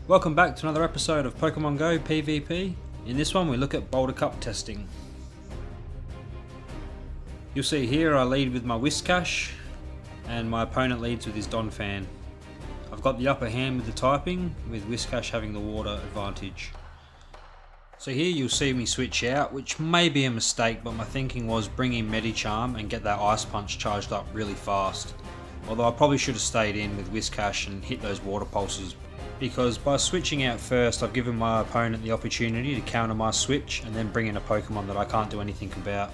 Welcome back to another episode of Pokemon Go PvP. In this one we look at Boulder Cup testing. You'll see here I lead with my Whiscash and my opponent leads with his Donphan. I've got the upper hand with the typing, with Whiscash having the water advantage. So here you'll see me switch out, which may be a mistake, but my thinking was bring in Medicham and get that Ice Punch charged up really fast. Although I probably should have stayed in with Whiscash and hit those water pulses, because by switching out first I've given my opponent the opportunity to counter my switch and then bring in a Pokemon that I can't do anything about.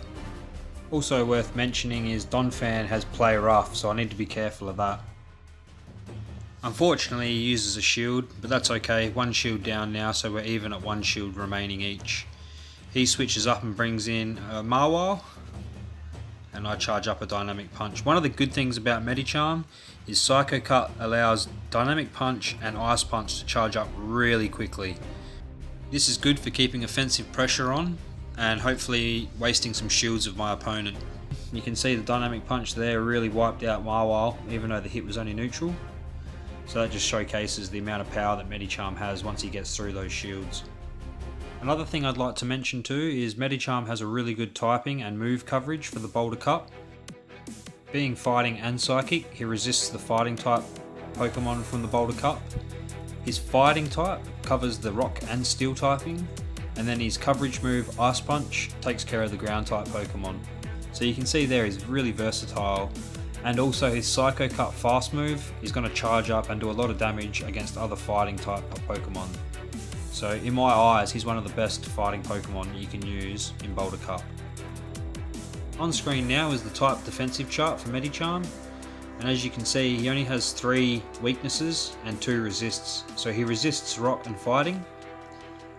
Also worth mentioning is Donphan has Play Rough, so I need to be careful of that. Unfortunately he uses a shield, but that's okay, one shield down now, so we're even at one shield remaining each. He switches up and brings in a Mawile, and I charge up a Dynamic Punch. One of the good things about Medicham is Psycho Cut allows Dynamic Punch and Ice Punch to charge up really quickly. This is good for keeping offensive pressure on and hopefully wasting some shields of my opponent. You can see the Dynamic Punch there really wiped out Mawile, even though the hit was only neutral. So that just showcases the amount of power that Medicham has once he gets through those shields. Another thing I'd like to mention too is Medicham has a really good typing and move coverage for the Boulder Cup. Being fighting and psychic, he resists the fighting type Pokemon from the Boulder Cup. His fighting type covers the rock and steel typing, and then his coverage move Ice Punch takes care of the ground type Pokemon. So you can see there he's really versatile, and also his Psycho Cut fast move is going to charge up and do a lot of damage against other fighting type Pokemon. So in my eyes, he's one of the best fighting Pokemon you can use in Boulder Cup. On screen now is the type defensive chart for Medicham, and as you can see he only has 3 weaknesses and 2 resists. So he resists rock and fighting,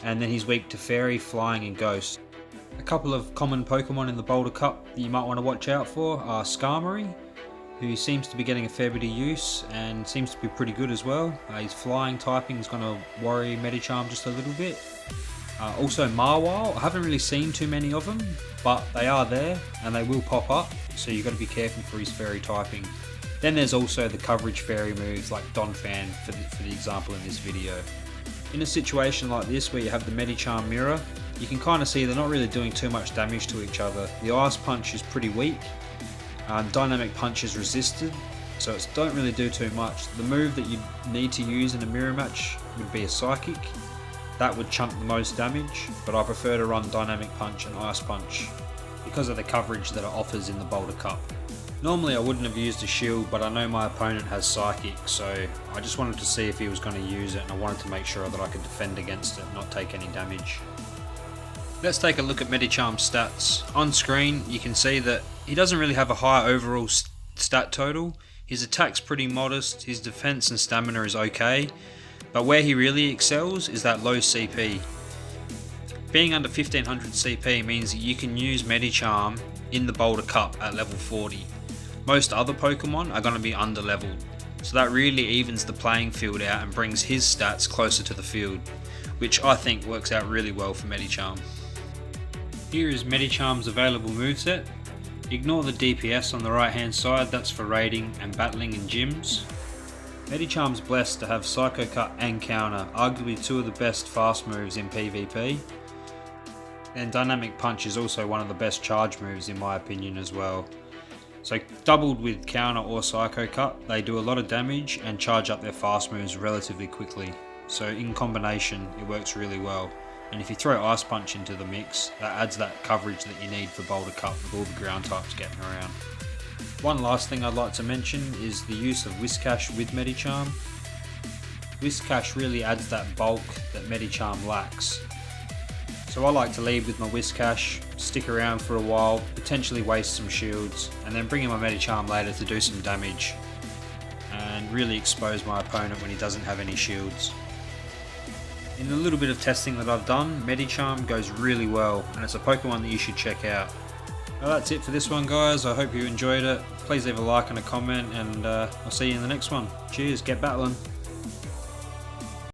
and then he's weak to fairy, flying and ghost. A couple of common Pokemon in the Boulder Cup that you might want to watch out for are Skarmory, who seems to be getting a fair bit of use and seems to be pretty good as well. His flying typing is going to worry Medicham just a little bit. Also Mawile, I haven't really seen too many of them, but they are there and they will pop up, so you've got to be careful for his fairy typing. Then there's also the coverage fairy moves like Donphan for the example in this video. In a situation like this where you have the Medicham mirror, you can kind of see they're not really doing too much damage to each other. The Ice Punch is pretty weak. Dynamic Punch is resisted, so it don't really do too much. The move that you need to use in a mirror match would be a Psychic. That would chunk the most damage, but I prefer to run Dynamic Punch and Ice Punch because of the coverage that it offers in the Boulder Cup. Normally I wouldn't have used a shield, but I know my opponent has Psychic, so I just wanted to see if he was going to use it, and I wanted to make sure that I could defend against it and not take any damage. Let's take a look at Medicham's stats. On screen you can see that he doesn't really have a high overall stat total. His attack's pretty modest, his defense and stamina is okay, but where he really excels is that low CP. Being under 1500 CP means that you can use Medicham in the Boulder Cup at level 40. Most other Pokemon are going to be under leveled, so that really evens the playing field out and brings his stats closer to the field, which I think works out really well for Medicham. Here is Medicham's available moveset. Ignore the DPS on the right hand side, that's for raiding and battling in gyms. Medicham's blessed to have Psycho Cut and Counter, arguably 2 of the best fast moves in PvP. And Dynamic Punch is also one of the best charge moves in my opinion as well. So doubled with Counter or Psycho Cut, they do a lot of damage and charge up their fast moves relatively quickly. So in combination it works really well. And if you throw Ice Punch into the mix, that adds that coverage that you need for Boulder Cup with all the ground types getting around. One last thing I'd like to mention is the use of Whiscash with Medicham. Whiscash really adds that bulk that Medicham lacks. So I like to lead with my Whiscash, stick around for a while, potentially waste some shields, and then bring in my Medicham later to do some damage and really expose my opponent when he doesn't have any shields. In the little bit of testing that I've done, Medicham goes really well, and it's a Pokemon that you should check out. Well, that's it for this one guys, I hope you enjoyed it. Please leave a like and a comment, and I'll see you in the next one. Cheers, get battling.